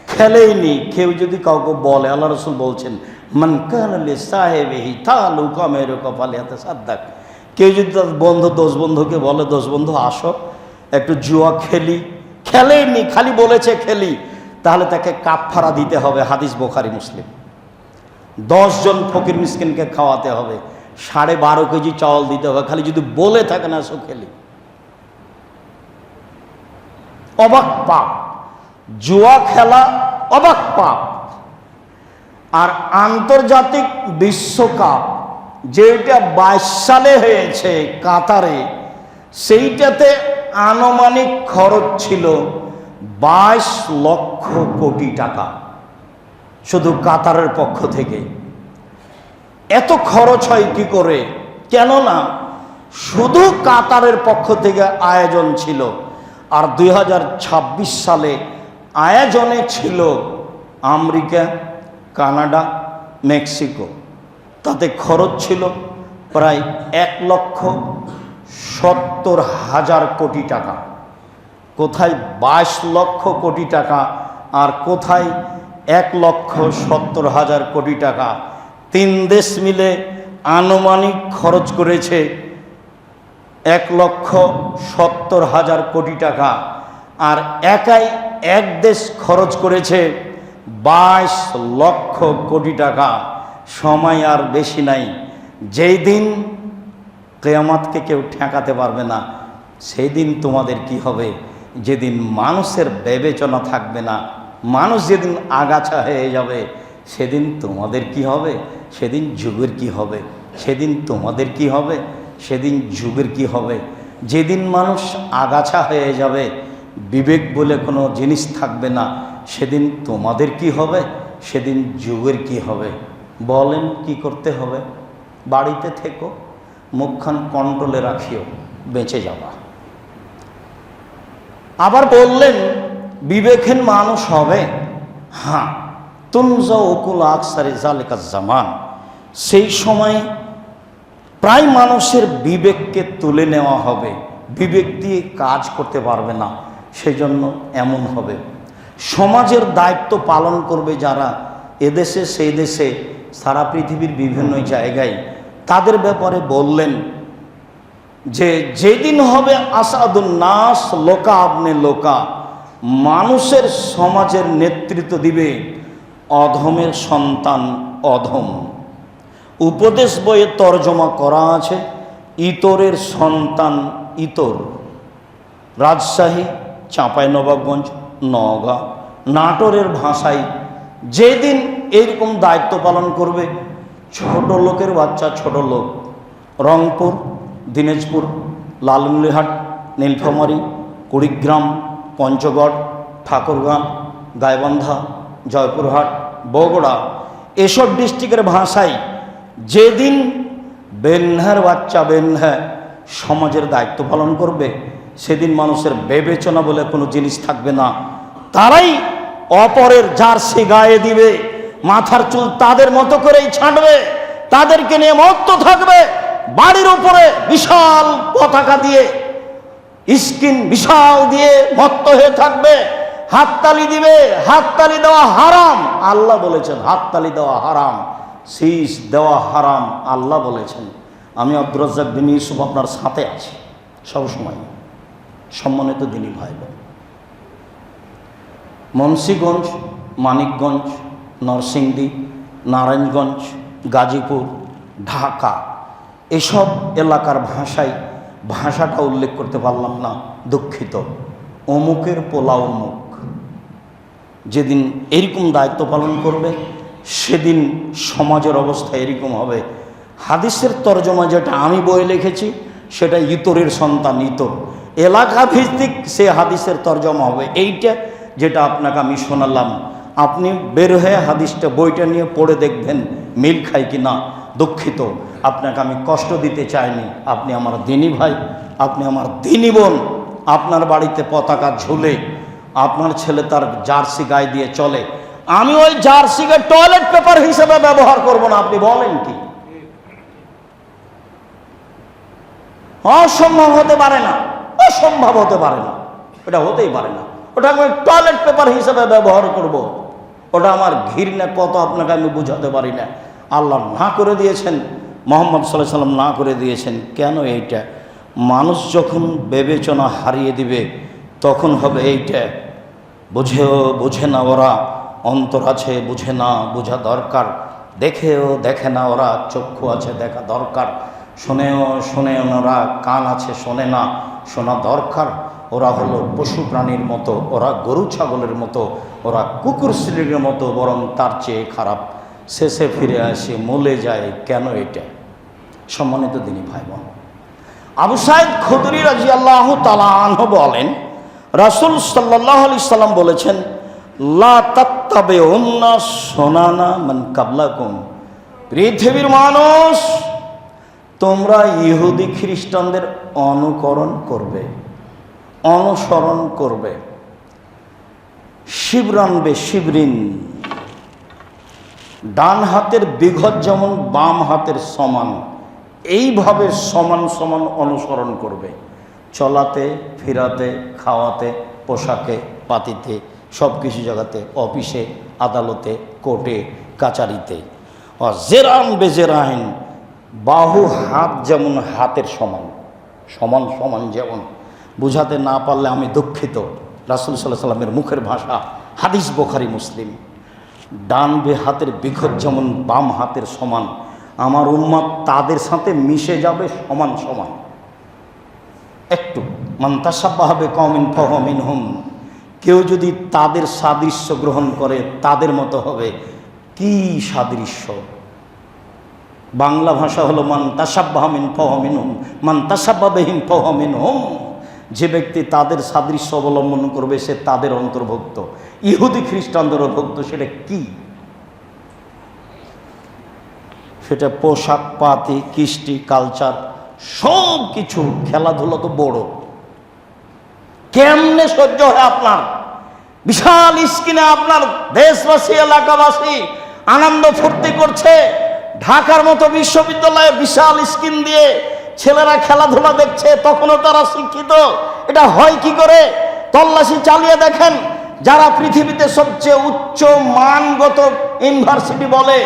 খেলেইনি কেউ যদি কাউকে বলে, আল্লাহ রাসূল বলছেন, মান কানা লি সাহিবিহি তালুকা মেরুকা ফালিয়াতাসাদ্দাক, কেউ যদি তার বন্ধু, দোষ বন্ধুকে বলে, দোষ বন্ধু আসো একটু জুয়া খেলি, খেলেইনি, খালি বলেছে খেলি, তাহলে তাকে কাফারা দিতে হবে। হাদিস বুখারী মুসলিম। 10 জন ফকির মিসকিনকে খাওয়াতে হবে, 12.5 কেজি চাউল দিতে হবে, খালি যদি বলে থাকে না সো খেলি। অবাক পাপ, জুয়া খেলা অবাক পাপ। আর আন্তর্জাতিক বিশ্বকাপ যেটা 22 সালে হয়েছে কাতারে, সেইটাতে আনুমানিক খরচ ছিল 22 লক্ষ কোটি টাকা, শুধু কাতারের পক্ষ থেকে। এত খরচ হয় কি করে? কেননা শুধু কাতারের পক্ষ থেকে আয়োজন ছিল, আর 2026 সালে আয়োজনে ছিল আমেরিকা, কানাডা, মেক্সিকো। তাতে খরচ ছিল প্রায় 1,70,000 কোটি টাকা। কোথায় 22 লক্ষ কোটি টাকা আর কোথায় 1,70,000 কোটি টাকা। 3 দেশ মিলে আনুমানিক খরচ করেছে 1,70,000 কোটি টাকা, আর একাই এক দেশ খরচ করেছে 22 লক্ষ কোটি টাকা। সময় আর বেশি নাই, যেই দিন কিয়ামতকে কেউ ঠেকাতে পারবে না, সেই দিন তোমাদের কি হবে? যেদিন মানুষের বিবেচনা থাকবে না, মানুষ যেদিন আগাছা হয়ে যাবে, সেদিন তোমাদের কি হবে? সেদিন যুগের কি হবে? সেদিন তোমাদের কি হবে? সেদিন যুগের কি হবে? যেদিন মানুষ আগাছা হয়ে যাবে, বিবেক বলে কোনো জিনিস থাকবে না, সেদিন তোমাদের কি হবে? সেদিন যুগের কি হবে? বলেন কি করতে হবে? বাড়িতে থেকো, মুখখান কন্ট্রোলে রাখিও, বেঁচে যাবা। আবার বললেন বিবেকহীন মানুষ হবে, হ্যাঁ, তুনজা উকুল আকসারি জালিকা জামান, সেই সময় প্রায় মানুষের বিবেককে তুলে নেওয়া হবে, বিবেক দিয়ে কাজ করতে পারবে না, সেজন্য এমন হবে। সমাজের দায়িত্ব পালন করবে যারা, এদেশে সেই দেশে, সারা পৃথিবীর বিভিন্ন জায়গায়, তাদের ব্যাপারে বললেন যে যেদিন হবে আসাদুন নাস লোকা আবনে লোকা, মানুষের সমাজের নেতৃত্ব দিবে অধমের সন্তান অধম। উপদেশ বইয়ে তর্জমা করা আছে ইতরের সন্তান ইতর। রাজশাহী, চাঁপাইনবাবগঞ্জ, নওগাঁ, নাটোরের ভাষায় যেদিন এইরকম দায়িত্ব পালন করবে, ছোট লোকের বাচ্চা ছোট লোক, রংপুর, দিনাজপুর, লালমনিরহাট, নীলফামারী, কুড়িগ্রাম, পঞ্চগড়, ঠাকুরগাঁও, গাইবান্ধা, জয়পুরহাট, বগুড়া এসব ডিস্ট্রিক্টের ভাষায় যেদিন বেনহার বাচ্চা বেনহা সমাজের দায়িত্ব পালন করবে, সেদিন মানুষের বিবেচনা বলে কোনো জিনিস থাকবে না। তারাই অপরের জার্সি গায়ে দিবে, মাথার চুল তাদের মতো করেই ছাঁটবে, তাদেরকে নিয়ে মত্ত থাকবে, বাড়ির উপরে বিশাল পতাকা দিয়ে স্ক্রিন বিশাল দিয়ে মত্ত হয়ে থাকবে, হাততালি দিবে। হাততালি দেওয়া হারাম, আল্লাহ বলেছেন হাততালি দেওয়া হারাম, শীষ দেওয়া হারাম, আল্লাহ বলেছেন। আমি আব্দুর রাজ্জাক বিন ইউসুফ আপনার সাথে আছি সবসময়। সম্মানিত দিনী ভাই বোন, মুন্সিগঞ্জ, মানিকগঞ্জ, নরসিংদী, নারায়ণগঞ্জ, গাজীপুর, ঢাকা এসব এলাকার ভাষাটা উল্লেখ করতে পারলাম না, দুঃখিত। অমুকের পোলা অমুক যেদিন এরকম দায়িত্ব পালন করবে, সেদিন সমাজের অবস্থা এরকম হবে। হাদিসের তর্জমা যেটা আমি বই লিখেছি, সেটা ইতরের সন্তান ইতর, এলাকা ভিত্তিক সে হাদিসের তর্জমা হবে। এইটা যেটা আপনাকে আমি শোনালাম, আপনি বের হয়ে হাদিসটা বইটা নিয়ে পড়ে দেখবেন মিল খায় কি না। দুঃখিত, আপনাকে আমি কষ্ট দিতে চাইনি। আপনি আমার দিনী ভাই, আপনি আমার দিনী বোন। আপনার বাড়িতে পতাকা ঝুলে আপনার ছেলে তার জার্সি গায়ে দিয়ে চলে, আমি ওই জার্সিকে টয়লেট পেপার হিসেবে ব্যবহার করব না। আপনি বলেন কি? অসম্ভব হতে পারে না, অসম্ভব হতে পারে না, ওটা হতেই পারে না। ওটা আমি টয়লেট পেপার হিসেবে ব্যবহার করব, ওটা আমার ঘৃণা কত আপনাকে আমি বুঝাতে পারি না। আল্লাহ না করে দিয়েছেন, মুহাম্মদ সাল্লাল্লাহু আলাইহি ওয়াসাল্লাম না করে দিয়েছেন। কেন? এইটা মানুষ যখন বিবেচনা হারিয়ে দিবে তখন হবে এইটা। বুঝে না ওরা, অন্তর আছে বুঝে না, বোঝা দরকার। দেখেও দেখে না ওরা, চক্ষু আছে দেখা দরকার। শোনেও না ওরা, কান আছে শোনে না, শোনা দরকার। ওরা হলো পশু প্রাণীর মতো, ওরা গরু ছাগলের মতো, ওরা কুকুর শ্রেণীর মতো, বরং তার চেয়ে খারাপ। শেষে ফিরে আসে মলে যায়। কেন এটা? সম্মানিত দিনী ভাই বোন, আবু সাঈদ খুদরি রাদিয়াল্লাহু তাআলা আনহু বলেন, রাসূল সাল্লাল্লাহু আলাইহি সাল্লাম বলেছেন, লা তাত্তাবিউন্না সুনানা মান কাবলাকুম, পৃথিবীর মানুষ তোমরা ইহুদি খ্রিস্টানদের অনুসরণ করবে। শিবরান বে শিবরিন, ডান হাতের বিঘত যেমন বাম হাতের সমান, এইভাবে সমান সমান অনুসরণ করবে। চলাতে, ফিরাতে, খাওয়াতে, পোশাকে, পাতিতে, সব কিছু জায়গাতে, অফিসে, আদালতে, কোর্টে, কাচারিতে। জেরান বেজেরাহিন, বাহু হাত যেমন হাতের সমান, সমান সমান যেমন। বুঝাতে না পারলে আমি দুঃখিত। রাসূল সাল্লাল্লাহু আলাইহি সাল্লামের মুখের ভাষা, হাদিস বুখারী মুসলিম। ডান হাতের বিঘত যেমন বাম হাতের সমান, আমার উম্মত তাদের সাথে মিশে যাবে সমান সমান। একটু মান তাশাব্বাহা বিকওমিন ফাহুয়া মিনহুম, কেউ যদি তাদের সাদৃশ্য গ্রহণ করে তাদের মতো হবে। কি সাদৃশ্য? বাংলা ভাষা হলো মান তাশাব্বাহা মিন ফাহুয়া মিনহুম, মান তাশাব্বাহা বিহিম ফাহুয়া মিনহুম। যে ব্যক্তি তাদের সাদৃশ্য অবলম্বন করবে সে তাদের অন্তর্ভুক্ত। ইহুদি খ্রিস্টানদের অন্তর্ভুক্ত। সেটা কি? সেটা পোশাক পাতি, কৃষ্টি, কালচার, সব কিছু। খেলাধুলা তো বড়। কেমনে সহ্য হয় আপনার? বিশাল স্ক্রিনে আপনার দেশবাসী, এলাকাবাসী আনন্দ ফুর্তি করছে। ঢাকার মতো বিশ্ববিদ্যালয়ে বিশাল স্ক্রিন দিয়ে ছেলেরা খেলাধুলা দেখছে, তখনও তারা শিক্ষিত। এটা হয় কি করে? তল্লাশি চালিয়ে দেখেন। যারা পৃথিবীতে সবচেয়ে উচ্চ মানগত ইউনিভার্সিটি বলে,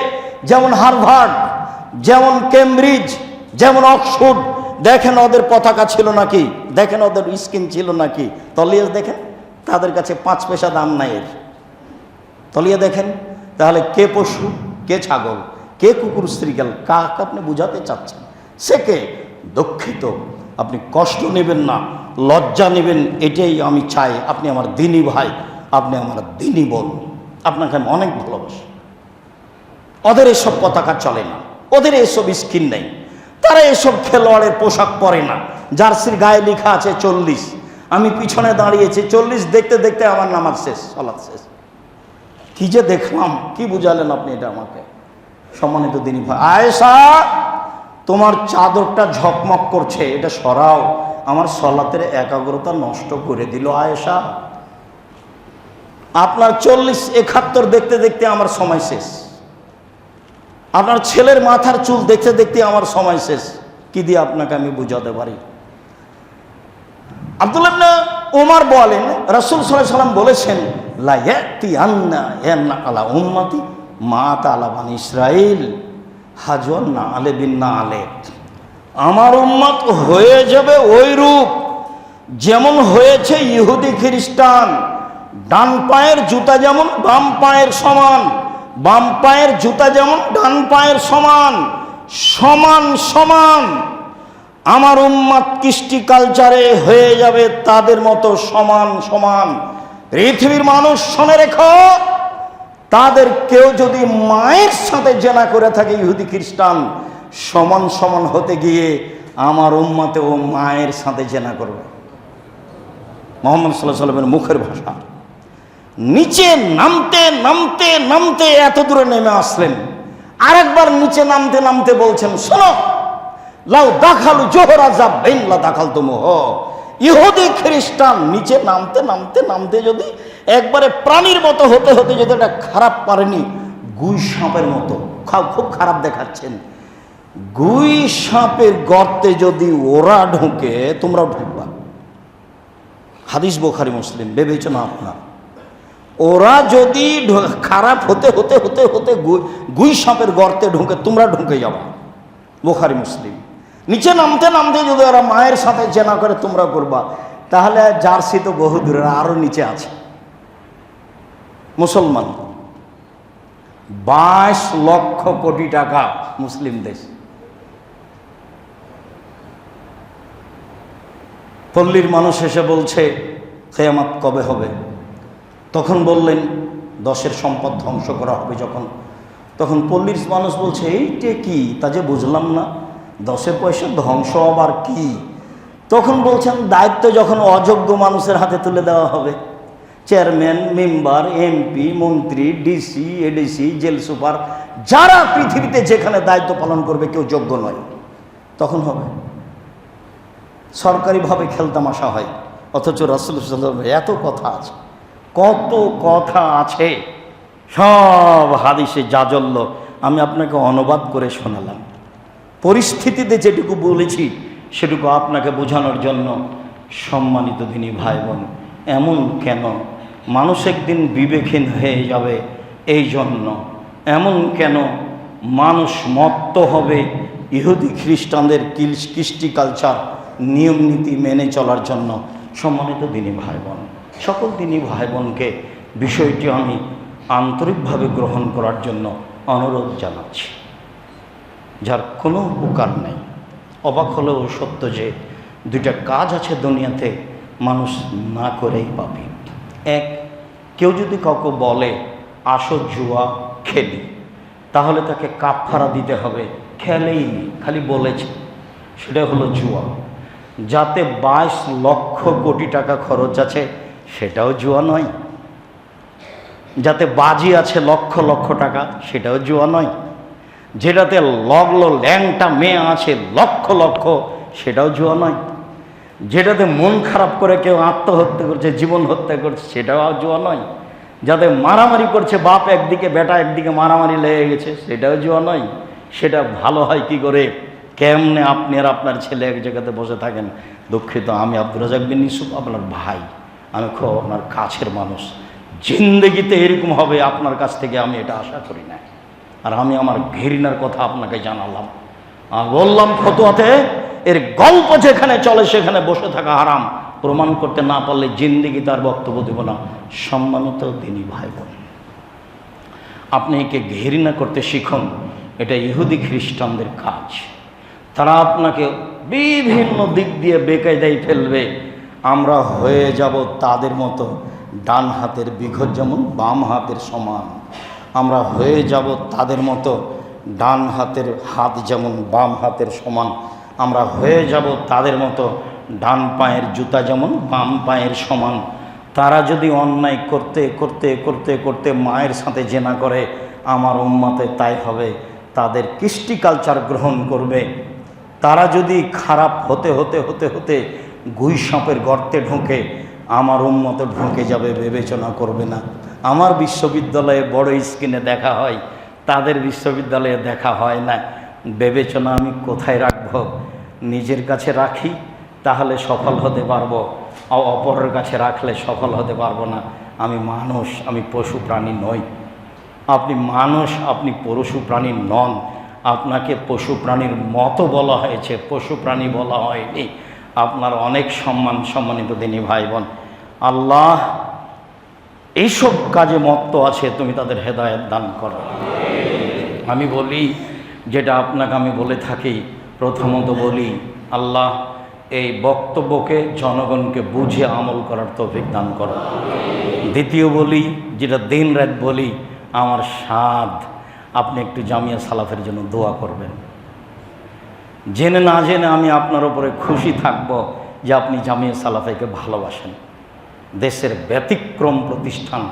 যেমন হার্ভার্ড, যেমন কেমব্রিজ, যেমন অক্সফোর্ড, দেখেন ওদের পতাকা ছিল নাকি, দেখেন ওদের স্কিন ছিল নাকি। তলিয়ে দেখেন, তাদের কাছে 5 পয়সা দাম নাই এর। তলিয়ে দেখেন। তাহলে কে পশু, কে ছাগল, কে কুকুর শ্রীগাল, কাকে আপনি বুঝাতে চাচ্ছেন? সে কে? দুঃখিত, আপনি কষ্ট নেবেন না, লজ্জা নেবেন। এটাই আমি চাই। আপনি আমার দিনী ভাই, আপনি আমার দিনী বোন, আপনাকে আমি অনেক ভালোবাসি। ওদের এসব পতাকা চলে না, ওদের এসব স্কিন নেই। তারা এসব খেলোয়াড়ের পোশাক পরে না, জার্সির গায়ে লেখা আছে 40, আমি পিছনে দাঁড়িয়েছি 40 দেখতে দেখতে আমার নামাজ শেষ, সালাত শেষ। কি যে দেখলাম, কি বুঝালেন আপনি এটা আমাকে? সম্মানিত দিনী ভাই, আয়েশা তোমার চাদরটা ঝকমক করছে, এটা সরাও, আমার সলাতের একাগ্রতা নষ্ট করে দিল আয়েশা। আপনার 40-71 দেখতে দেখতে আমার সময় শেষ, আপনার ছেলের মাথার চুল দেখতে দেখতে আমার সময় শেষ। কি দিয়ে আপনাকে আমি বুঝাতে পারি? আব্দুল্লাহ ইবনে ওমর বলেন, রাসূল সাল্লাল্লাহু আলাইহি ওয়াসাল্লাম বলেছেন, লা ইয়াতিয়ান্না আলা উম্মতি মা তাআলা বানি ইসরাইল হাজওয়ান না আলে বিন না আলে। আমার উম্মত হয়ে যাবে ওই রূপ যেমন হয়েছে ইহুদি খ্রিস্টান। ডান পায়ের জুতা যেমন বাম পায়ের সমান, বাম পায়ের জুতা যেমন ডান পায়ের সমান, সমান সমান আমার উম্মত কৃষ্টি কালচারে হয়ে যাবে তাদের মতো সমান সমান। পৃথিবীর মানুষ শুনে রেখো, তাদের কেউ যদি মায়ের সাথে জেনা করে থাকে ইহুদি খ্রিস্টান, সমান সমান হতে গিয়ে আমার উম্মতে ও মায়ের সাথে জেনা করবে। মুহাম্মদ সাল্লাল্লাহু আলাইহি ওয়াসাল্লামের মুখের ভাষা। নিচে নামতে নামতে নামতে এত দূরে নেমে আসলেন, আরেকবার নিচে নামতে নামতে বলছেন, শোনো, লাউ দাখালু জোহরা যাবেন লা দাখাল তুমুহ। ইহুদি খ্রিস্টান নিচে নামতে নামতে নামতে যদি একবারে প্রাণীর মতো হতে হতে যদি এটা খারাপ পারেনি, গুই সাপের মতো, খুব খারাপ দেখাচ্ছেন, গুই সাপের গর্তে যদি ওরা ঢোকে তোমরাও ঢুকবা। হাদিস বুখারী মুসলিম, বিবেচনা আপনার। ওরা যদি খারাপ হতে হতে হতে হতে গুই সাপের গর্তে ঢুকে তোমরা ঢুকে যাবা। বুখারী মুসলিম। নিচে নামতে নামতে যদি ওরা মায়ের সাথে জেনা করে তোমরা করবা, তাহলে জার্সি তো বহু দূরে, আরো নিচে আছে। মুসলমান 22 লক্ষ কোটি টাকা মুসলিম দেশ। পল্লীর মানুষ এসে বলছে কিয়ামত কবে হবে? তখন বললেন 10-এর সম্পদ ধ্বংস করা হবে যখন। তখন পল্লীর মানুষ বলছে, এইটা কি, তা যে বুঝলাম না, 10-এর পয়সা ধ্বংস আবার কি? তখন বলছেন, দায়িত্ব যখন অযোগ্য মানুষের হাতে তুলে দেওয়া হবে, চেয়ারম্যান, মেম্বার, এমপি, মন্ত্রী, ডিসি, এডিসি, জেল সুপার, যারা পৃথিবীতে যেখানে দায়িত্ব পালন করবে কেউ যোগ্য নয়, তখন হবে। সরকারিভাবে খেলতামাশা হয়, অথচ রাসূল সাল্লাল্লাহু আলাইহি ওয়াসাল্লাম এত কথা আছে, কত কথা আছে, সব হাদিসে জাজল্য আমি আপনাকে অনুবাদ করে শোনালাম। পরিস্থিতিতে যেটুকু বলেছি সেটুকু আপনাকে বোঝানোর জন্য। সম্মানিত দিনী ভাই বোন, এমন কেন? মানুষ একদিন বিবেকহীন হয়ে যাবে এই জন্য। এমন কেন? মানুষ মত্ত হবে ইহুদি খ্রিস্টানদের কৃষ্টি কালচার, নিয়ম নীতি মেনে চলার জন্য। সম্মানিত দিনী ভাই বোন, সকল দিনী ভাই বোনকে বিষয়টি আমি আন্তরিকভাবে গ্রহণ করার জন্য অনুরোধ জানাচ্ছি। যার কোনো উপকার নেই। অবাক হলেও সত্য যে দুইটা কাজ আছে দুনিয়াতে মানুষ না করেই পাবে। এক, কেউ যদি কাউকে বলে আসো জুয়া খেলি, তাহলে তাকে কাফারা দিতে হবে। খেলেই নি, খালি বলেছে, সেটা হলো জুয়া। যাতে 22 লক্ষ কোটি টাকা খরচ আছে সেটাও জুয়া নয়। যাতে বাজি আছে লক্ষ লক্ষ টাকা সেটাও জুয়া নয়। যেটাতে লগলো ল্যাংটা মেয়ে আছে লক্ষ লক্ষ সেটাও জুয়া নয়। যেটাতে মন খারাপ করে কেউ আত্মহত্যা করছে, জীবন হত্যা করছে, সেটাও জুয়া নয়। যাতে মারামারি করছে, বাপ একদিকে বেটা একদিকে মারামারি লেগে গেছে, সেটাও জুয়া নয়। সেটা ভালো হয় কি করে? কেমনে আপনি আর আপনার ছেলে এক জায়গাতে বসে থাকেন, দুঃখিত আমি আব্দুর রাজ্জাক বিন ইউসুফ আপনার ভাই, আমি খুব আপনার কাছের মানুষ, জিন্দেগিতে এরকম হবে আপনার কাছ থেকে আমি এটা আশা করি না। আর আমি আমার ঘৃণার কথা আপনাকে জানালাম আর বললাম, ফতোয়াতে এর গল্প যেখানে চলে সেখানে বসে থাকা হারাম। প্রমাণ করতে না পারলে জিন্দেগি তার বক্তব্য দেব না। সম্মানিত দিনী ভাই বোন, আপনি একে ঘৃণা করতে শিখুন। এটা ইহুদি খ্রিস্টানদের কাজ। তারা আপনাকে বিভিন্ন দিক দিয়ে বেকায়দায় ফেলবে। আমরা হয়ে যাব তাদের মতো, ডান হাতের বিঘত যেমন বাম হাতের সমান। আমরা হয়ে যাব তাদের মতো, ডান হাতের হাত যেমন বাম হাতের সমান, আমরা হয়ে যাব তাদের মতো। ডান পায়ের জুতা যেমন বাম পায়ের সমান। তারা যদি অন্যায় করতে করতে করতে করতে মায়ের সাথে জেনা করে, আমার উম্মতে তাই হবে, তাদের কৃষ্টি কালচার গ্রহণ করবে। তারা যদি খারাপ হতে হতে হতে হতে গুই সাপের গর্তে ঢোকে, আমার উম্মতে ঢোকে যাবে, বিবেচনা করবে না। আমার বিশ্ববিদ্যালয়ে বড় স্ক্রিনে দেখা হয়, তাদের বিশ্ববিদ্যালয়ে দেখা হয় না। বিবেচনা আমি কোথায় রাখব? নিজের কাছে রাখি, তাহলে সফল হতে পারবো, অপরের কাছে রাখলে সফল হতে পারবো না। আমি মানুষ, আমি পশু প্রাণী নই। আপনি মানুষ, আপনি পশু প্রাণী নন। আপনাকে পশু প্রাণীর মতো বলা হয়েছে, পশু প্রাণী বলা হয়নি। আপনার অনেক সম্মান, সম্মানিত দিনী ভাই বোন। আল্লাহ এইসব কাজে মত্ত আছে, তুমি তাদের হেদায়েত দান করো। আমি বলি, যেটা আপনাকে আমি বলে থাকি, প্রথমত বলি, আল্লাহ এই বক্তব্যকে জনগণকে বুঝে আমল করার তৌফিক দান করো। দ্বিতীয় বলি, যেটা দিন রাত বলি, আমার সাধ আপনি একটু জামিয়া সালাফের জন্য দোয়া করবেন। জেনে না জেনে আমি আপনার উপরে খুশি থাকব যে আপনি জামিয়া সালাফেকে ভালোবাসেন। দেশের ব্যতিক্রম প্রতিষ্ঠান,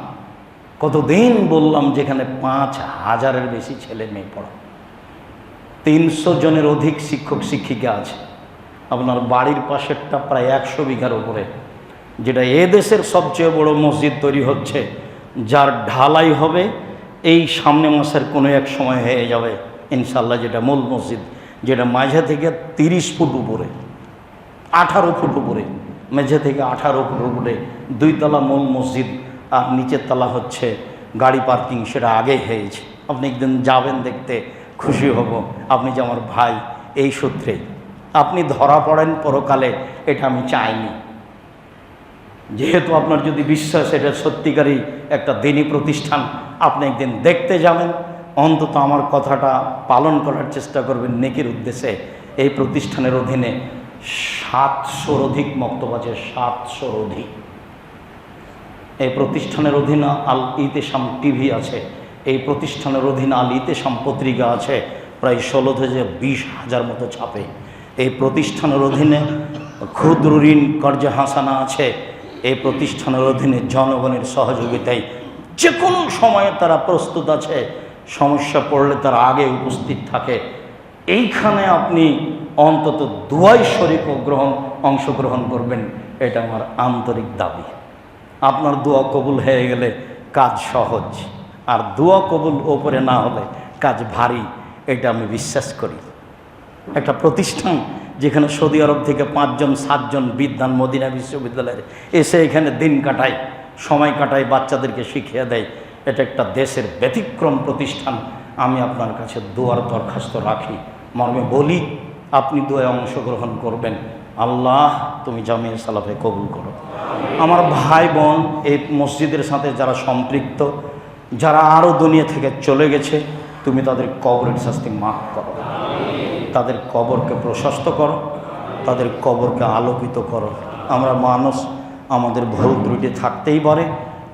কতদিন বললাম, যেখানে 5,000-এর বেশি ছেলে মেয়ে পড়ে, 300 জনের অধিক শিক্ষক শিক্ষিকা আছে। আপনার বাড়ির পাশেরটা প্রায় 100 বিঘার উপরে, যেটা দেশের সবচেয়ে বড় মসজিদ তৈরি হচ্ছে, যার ঢালাই হবে এই সামনে মাসের কোনো এক সময় হয়ে যাবে ইনশাল্লাহ। যেটা মূল মসজিদ, যেটা মাঝে থেকে 30 ফুট উপরে, 18 ফুট উপরে, মেঝে থেকে 18 ফুট উপরে 2 তলা মূল মসজিদ, আর নিচের তলা হচ্ছে গাড়ি পার্কিং। সেটা আগে হয়েছে, আপনি একদিন যাবেন, দেখতে খুশি হব। আপনি যে আমার ভাই, এই সূত্রে আপনি ধরা পড়েন পরকালে, এটা আমি চাইনি। যেহেতু আপনার যদি বিশ্বাস এটা সত্যিকারই একটা দিনী প্রতিষ্ঠান, আপনি একদিন দেখতে যাবেন, অন্তত আমার কথাটা পালন করার চেষ্টা করবেন নেকির উদ্দেশ্যে। এই প্রতিষ্ঠানের অধীনে 700-র অধিক মক্তব আছে, 700-র অধিক। এই প্রতিষ্ঠানের অধীনে আল ইতেশাম টিভি আছে, এই প্রতিষ্ঠানের অধীনে আল ইতেশাম পত্রিকা আছে, প্রায় 16 থেকে 20,000 মতো ছাপে। এই প্রতিষ্ঠানের অধীনে ক্ষুদ্র ঋণ কর্জে হাসানা আছে। এই প্রতিষ্ঠানের অধীনে জনগণের সহযোগিতায় যে কোনো সময়ে তারা প্রস্তুত আছে, সমস্যা পড়লে তারা আগে উপস্থিত থাকে। এইখানে আপনি অন্তত দুয়াই শরীক অংশগ্রহণ করবেন, এটা আমার আন্তরিক দাবি। আপনার দোয়া কবুল হয়ে গেলে কাজ সহজ, আর দোয়া কবুল ওপরে না হলে কাজ ভারী, এটা আমি বিশ্বাস করি। একটা প্রতিষ্ঠান যেখানে সৌদি আরব থেকে 5-7 বিদ্বান মদিনা বিশ্ববিদ্যালয়ের এসে এখানে দিন কাটায়, সময় কাটায়, বাচ্চাদেরকে শিখিয়ে দেয়, এটা একটা দেশের ব্যতিক্রম প্রতিষ্ঠান। আমি আপনার কাছে দোয়ার দরখাস্ত রাখি, মর্মে বলি, আপনি দোয়ায় অংশগ্রহণ করবেন। আল্লাহ তুমি জামিয়া সালাফে কবুল করো। আমার ভাই বোন এই মসজিদের সাথে যারা সম্পৃক্ত, যারা আরও দুনিয়া থেকে চলে গেছে, তুমি তাদের কবরের শাস্তি মাফ করো, তাদের কবরকে প্রশস্ত করো, তাদের কবরকে আলোকিত করো। আমরা মানুষ, আমাদের ভুল ত্রুটি থাকতেই পারে।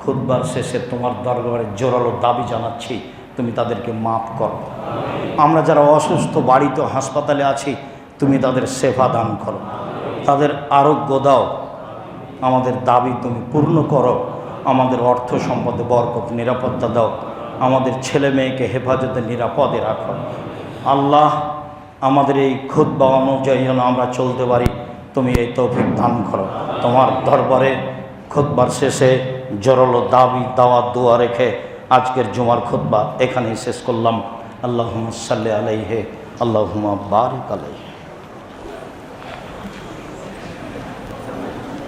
খুতবার শেষে তোমার দরবারে জোরালো দাবি জানাচ্ছি, তুমি তাদেরকে মাফ করো। আমরা যারা অসুস্থ, বাড়িতে হাসপাতালে আছি, তুমি তাদের সেবা দান করো, তাদের আরোগ্য দাও। আমাদের দাবি তুমি পূর্ণ করো। আমাদের অর্থ সম্পদে বরকত, নিরাপত্তা দাও। আমাদের ছেলে মেয়েকে হেফাজতে নিরাপদে রাখো। আল্লাহ আমাদের এই খুতবা অনুযায়ী যেন আমরা চলতে পারি, তুমি এই তৌফিক দান করো। তোমার দরবারে খুতবার শেষে জোরালো দাবি, দাওয়াত, দোয়া রেখে আজকের জুমার খুতবা এখানেই শেষ করলাম। আল্লাহুম্মা সাল্লি আলাইহি, আল্লাহুম্মা বারিক আলাইহি।